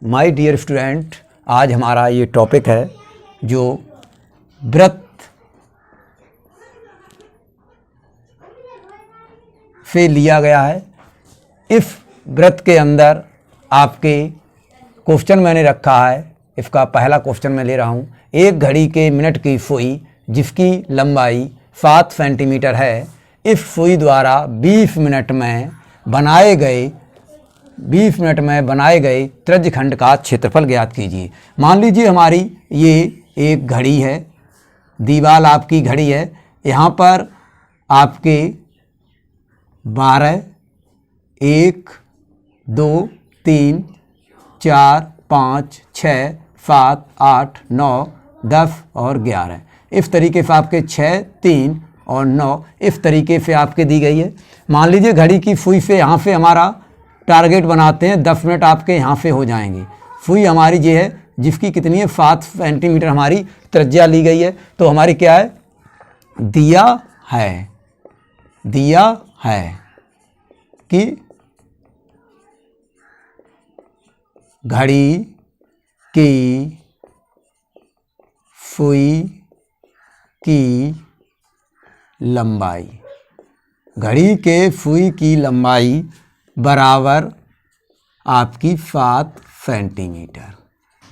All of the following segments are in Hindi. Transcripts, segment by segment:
माय डियर स्टूडेंट, आज हमारा ये टॉपिक है जो वृत्त से लिया गया है। इस वृत्त के अंदर आपके क्वेश्चन मैंने रखा है। इसका पहला क्वेश्चन मैं ले रहा हूँ। एक घड़ी के मिनट की सुई जिसकी लंबाई 7 सेंटीमीटर है, इस सुई द्वारा 20 मिनट में बनाए गए त्रिज्यखंड का क्षेत्रफल ज्ञात कीजिए। मान लीजिए हमारी ये एक घड़ी है, दीवार आपकी घड़ी है। यहाँ पर आपके 12, 1, 2, 3, 4, 5, 6, 7, 8, 9, 10 और 11 इस तरीके से आपके 6, 3 और 9 इस तरीके से आपके दी गई है। मान लीजिए घड़ी की सुई से यहाँ से हमारा टारगेट बनाते हैं, 10 मिनट आपके यहाँ से हो जाएंगे। सुई हमारी ये है जिसकी कितनी है 7 सेंटीमीटर हमारी त्रिज्या ली गई है। तो हमारी क्या है, दिया है कि घड़ी की सुई की लंबाई, घड़ी के सुई की लंबाई बराबर आपकी 7 सेंटीमीटर।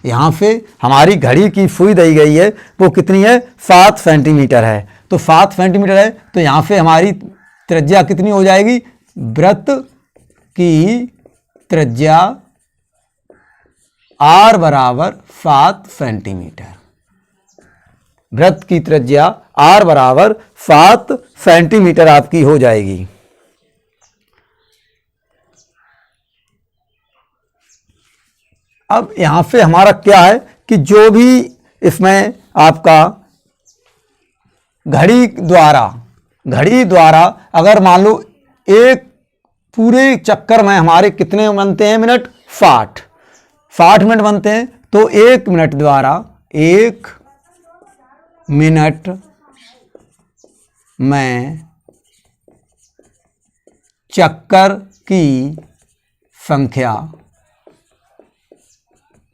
यहाँ से हमारी घड़ी की सुई दी गई है वो कितनी है, 7 सेंटीमीटर है। तो 7 सेंटीमीटर है तो यहाँ से हमारी त्रिज्या कितनी हो जाएगी, वृत्त की त्रिज्या R बराबर 7 सेंटीमीटर। वृत्त की त्रिज्या R बराबर 7 सेंटीमीटर आपकी हो जाएगी। अब यहाँ से हमारा क्या है कि जो भी इसमें आपका घड़ी द्वारा अगर मान लो एक पूरे चक्कर में हमारे कितने बनते हैं मिनट, 60 मिनट बनते हैं। तो 1 मिनट द्वारा 1 मिनट में चक्कर की संख्या,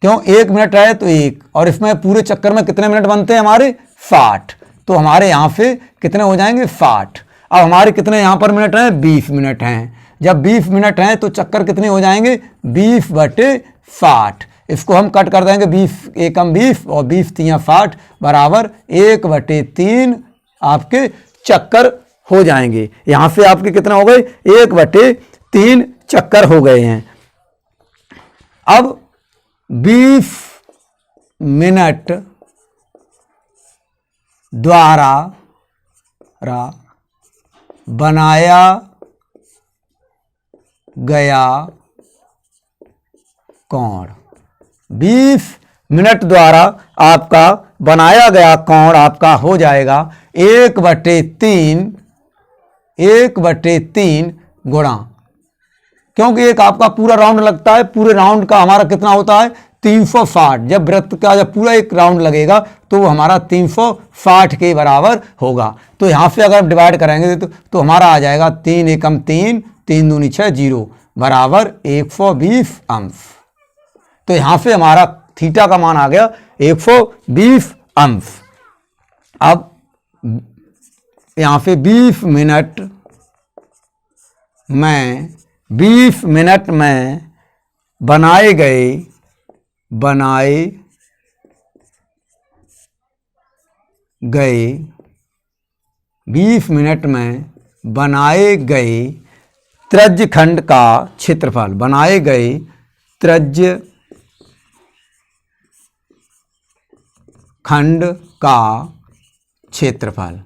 क्यों 1 मिनट है तो 1 और इसमें पूरे चक्कर में कितने मिनट बनते हैं हमारे 60। तो हमारे यहाँ से कितने हो जाएंगे 60। अब हमारे कितने यहाँ पर मिनट हैं, 20 मिनट हैं। जब 20 मिनट हैं तो चक्कर कितने हो जाएंगे, 20/60। इसको हम कट कर देंगे, 20 एकम 20 और 20 तियां 60 बराबर 1/3 आपके चक्कर हो जाएंगे। यहाँ से आपके कितना हो गए, 1/3 चक्कर हो गए हैं। अब 20 मिनट द्वारा बनाया गया कोण, 20 मिनट द्वारा आपका बनाया गया कोण आपका हो जाएगा 1/3 गुणा, क्योंकि एक आपका पूरा राउंड लगता है। पूरे राउंड का हमारा कितना होता है 360। जब वृत्त का जब पूरा एक राउंड लगेगा तो वो हमारा 360 के बराबर होगा। तो यहाँ से अगर डिवाइड करेंगे तो हमारा आ जाएगा 3 एकम 3, 3 दूनी 6, 0 बराबर 120 अंश। तो यहाँ से हमारा थीटा का मान आ गया 120 अंश। अब यहाँ से 20 मिनट में बनाए गए 20 मिनट में बनाए गए त्रिज्यखंड का क्षेत्रफल, बनाए गए त्रिज्यखंड का क्षेत्रफल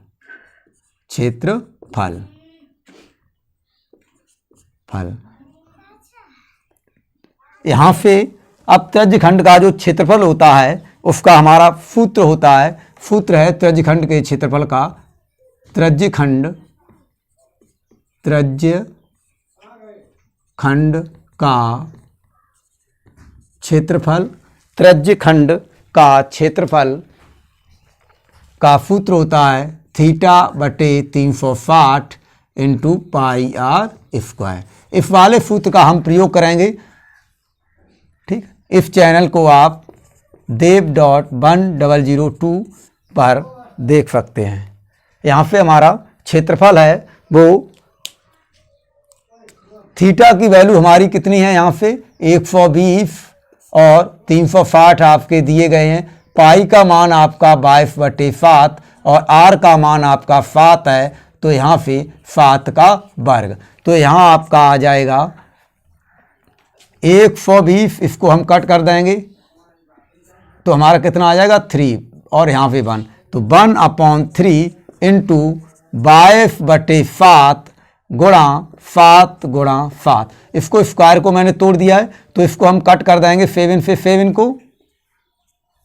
यहाँ से अब त्रिज्यखंड का जो क्षेत्रफल होता है उसका हमारा सूत्र होता है, सूत्र है त्रिज्यखंड के क्षेत्रफल का, त्रिज्यखंड का क्षेत्रफल, त्रिज्यखंड का क्षेत्रफल का सूत्र होता है θ/360 × πr²। इस वाले सूत्र का हम प्रयोग करेंगे इस चैनल को आप dev.1002 पर देख सकते हैं। यहाँ पे हमारा क्षेत्रफल है वो थीटा की वैल्यू हमारी कितनी है, यहाँ पे 120 और 360 आपके दिए गए हैं। पाई का मान आपका 22/7 और आर का मान आपका 7 है, तो यहाँ पे 7 का वर्ग। तो यहाँ आपका आ जाएगा 120, इसको हम कट कर देंगे तो हमारा कितना आ जाएगा 3 और यहाँ पे 1, तो 1/3 इंटू 22/7 गुणा 7 गुणा 7। इसको स्क्वायर को मैंने तोड़ दिया है तो इसको हम कट कर देंगे 7 से 7 को,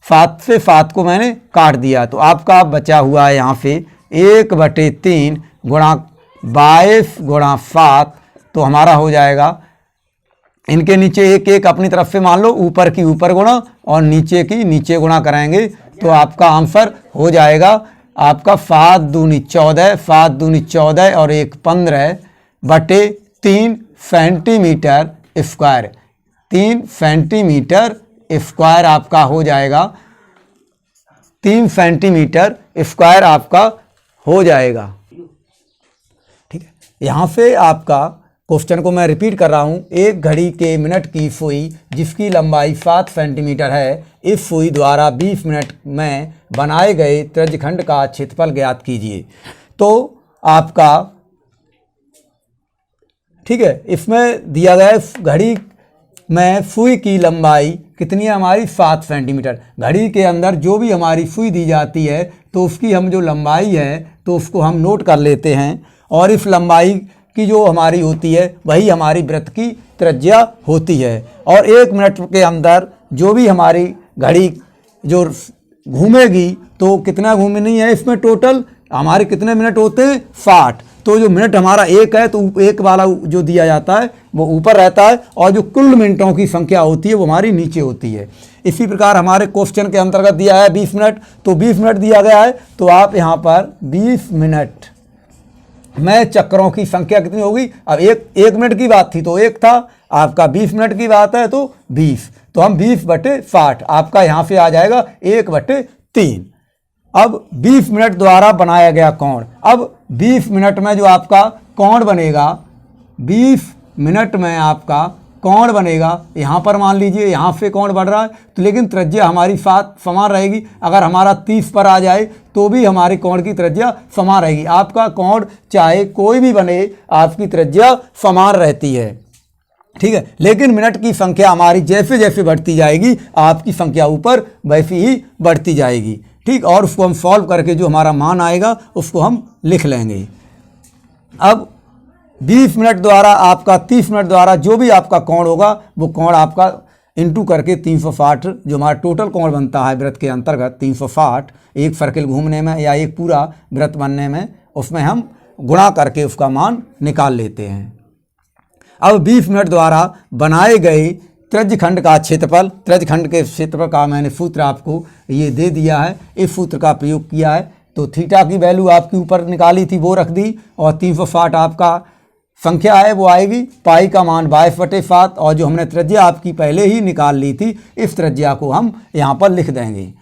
7 से 7 को मैंने काट दिया, तो आपका बचा हुआ है यहाँ पे 1/3 गुणा 22 गुणा 7, तो हमारा हो जाएगा इनके नीचे एक एक अपनी तरफ से मान लो, ऊपर की ऊपर गुणा और नीचे की नीचे गुणा कराएंगे तो आपका आंसर हो जाएगा आपका 7 दूनी 14, 7 दूनी 14 और 1 15/3 सेंटीमीटर स्क्वायर, 3 सेंटीमीटर स्क्वायर आपका हो जाएगा, 3 सेंटीमीटर स्क्वायर आपका हो जाएगा। ठीक है, यहाँ से आपका क्वेश्चन को मैं रिपीट कर रहा हूँ। एक घड़ी के मिनट की सुई जिसकी लंबाई 7 सेंटीमीटर है, इस सुई द्वारा 20 मिनट में बनाए गए त्रिज्यखंड का क्षेत्रफल ज्ञात कीजिए। तो आपका ठीक है, इसमें दिया गया है घड़ी में सुई की लंबाई कितनी है हमारी 7 सेंटीमीटर। घड़ी के अंदर जो भी हमारी सुई दी जाती है तो उसकी हम जो लंबाई है तो उसको हम नोट कर लेते हैं, और इस लंबाई की जो हमारी होती है वही हमारी वृत्त की त्रिज्या होती है। और 1 मिनट के अंदर जो भी हमारी घड़ी जो घूमेगी तो कितना घूमनी है, इसमें टोटल हमारे कितने मिनट होते हैं 60। तो जो मिनट हमारा एक है तो एक वाला जो दिया जाता है वो ऊपर रहता है, और जो कुल मिनटों की संख्या होती है वो हमारी नीचे होती है। इसी प्रकार हमारे क्वेश्चन के अंतर्गत दिया है 20 मिनट, तो 20 मिनट दिया गया है तो आप यहाँ पर 20 मिनट में चक्रों की संख्या कितनी होगी। अब एक मिनट की बात थी तो 1 था, आपका 20 मिनट की बात है तो 20, तो हम 20/60 आपका यहाँ से आ जाएगा 1/3। अब 20 मिनट द्वारा बनाया गया कोण, अब 20 मिनट में जो आपका कोण बनेगा, 20 मिनट में आपका कोण बनेगा, यहाँ पर मान लीजिए यहाँ से कोण बढ़ रहा है तो लेकिन त्रिज्या हमारी 7 समान रहेगी। अगर हमारा 30 पर आ जाए तो भी हमारे कोण की त्रिज्या समान रहेगी। आपका कोण चाहे कोई भी बने आपकी त्रिज्या समान रहती है। ठीक है, लेकिन मिनट की संख्या हमारी जैसे जैसे बढ़ती जाएगी आपकी संख्या ऊपर वैसी ही बढ़ती जाएगी। ठीक, और उसको हम सॉल्व करके जो हमारा मान आएगा उसको हम लिख लेंगे। अब 20 मिनट द्वारा आपका 30 मिनट द्वारा जो भी आपका कोण होगा वो कोण आपका इंटू करके 360 जो हमारा टोटल कोण बनता है वृत्त के अंतर्गत 360, एक सर्किल घूमने में या एक पूरा वृत्त बनने में, उसमें हम गुणा करके उसका मान निकाल लेते हैं। अब 20 मिनट द्वारा बनाए गए त्रिज्यखंड का क्षेत्रफल, त्रिज्यखंड के क्षेत्रफल का मैंने सूत्र आपको ये दे दिया है, इस सूत्र का प्रयोग किया है। तो थीटा की वैल्यू आपके ऊपर निकाली थी वो रख दी, और 360 आपका संख्या है वो आएगी, पाई का मान 22/7, और जो हमने त्रिज्या आपकी पहले ही निकाल ली थी इस त्रिज्या को हम यहाँ पर लिख देंगे।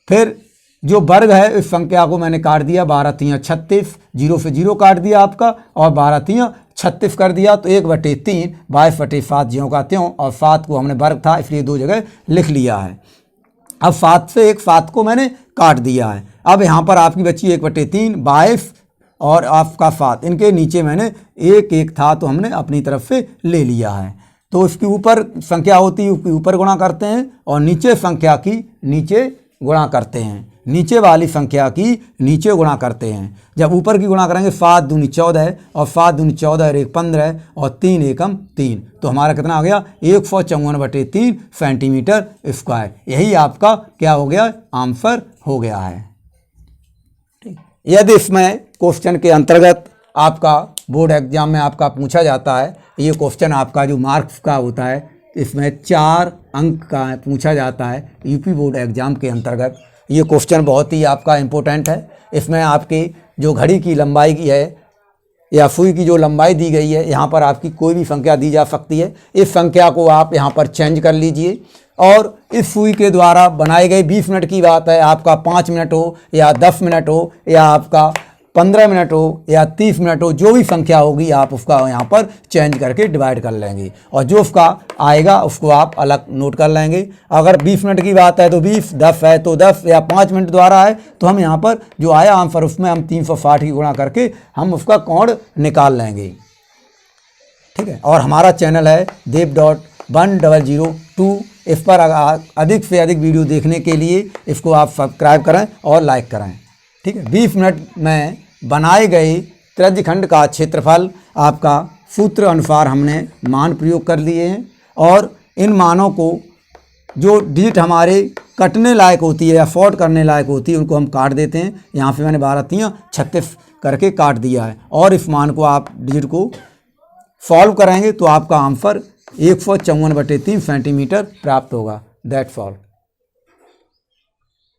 फिर जो वर्ग है इस संख्या को मैंने काट दिया, 12×3 36, 0 से 0 काट दिया आपका, और 12×3 36 कर दिया, तो 1/3 22/7 ज्यों का त्यों, और 7 को हमने वर्ग था इसलिए 2 जगह लिख लिया है। अब 7 से 7 को मैंने काट दिया है। अब यहाँ पर आपकी बची 1/3 22 और आपका 7, इनके नीचे मैंने 1 था तो हमने अपनी तरफ से ले लिया है। तो इसके ऊपर संख्या होती है उसके ऊपर गुणा करते हैं, और नीचे संख्या की नीचे गुणा करते हैं, नीचे वाली संख्या की नीचे गुणा करते हैं। जब ऊपर की गुणा करेंगे 7 दूनी 14 और 7 दूनी 14 और 1 15 और 3 एकम 3, तो हमारा कितना आ गया 154/3 सेंटीमीटर स्क्वायर। यही आपका क्या हो गया, आंसर हो गया है। यदि इसमें क्वेश्चन के अंतर्गत आपका बोर्ड एग्जाम में आपका पूछा जाता है, ये क्वेश्चन आपका जो मार्क्स का होता है इसमें 4 अंक का पूछा जाता है यूपी बोर्ड एग्जाम के अंतर्गत। ये क्वेश्चन बहुत ही आपका इम्पोर्टेंट है। इसमें आपकी जो घड़ी की लंबाई की है या सुई की जो लंबाई दी गई है, यहाँ पर आपकी कोई भी संख्या दी जा सकती है। इस संख्या को आप यहाँ पर चेंज कर लीजिए, और इस सुई के द्वारा बनाए गए 20 मिनट की बात है, आपका 5 मिनट हो या 10 मिनट हो या आपका 15 मिनट हो या 30 मिनट हो, जो भी संख्या होगी आप उसका यहाँ पर चेंज करके डिवाइड कर लेंगे और जो उसका आएगा उसको आप अलग नोट कर लेंगे। अगर 20 मिनट की बात है तो 20, 10 है तो 10 या 5 मिनट द्वारा है तो हम यहाँ पर जो आया आंसर उसमें हम 360 की गुणा करके हम उसका कोण निकाल लेंगे। ठीक है, और हमारा चैनल है dev.1002। इस पर अधिक से अधिक वीडियो देखने के लिए इसको आप सब्सक्राइब करें और लाइक करें। ठीक है, 20 मिनट में बनाए गए त्रिज्यखंड का क्षेत्रफल आपका सूत्र अनुसार हमने मान प्रयोग कर लिए हैं और इन मानों को जो डिजिट हमारे कटने लायक होती है या शॉर्ट करने लायक होती है उनको हम काट देते हैं। यहाँ पे मैंने 12 3 36 करके काट दिया है और इस मान को आप डिजिट को सॉल्व करेंगे तो आपका आंसर 154/3 सेंटीमीटर प्राप्त होगा। That's all.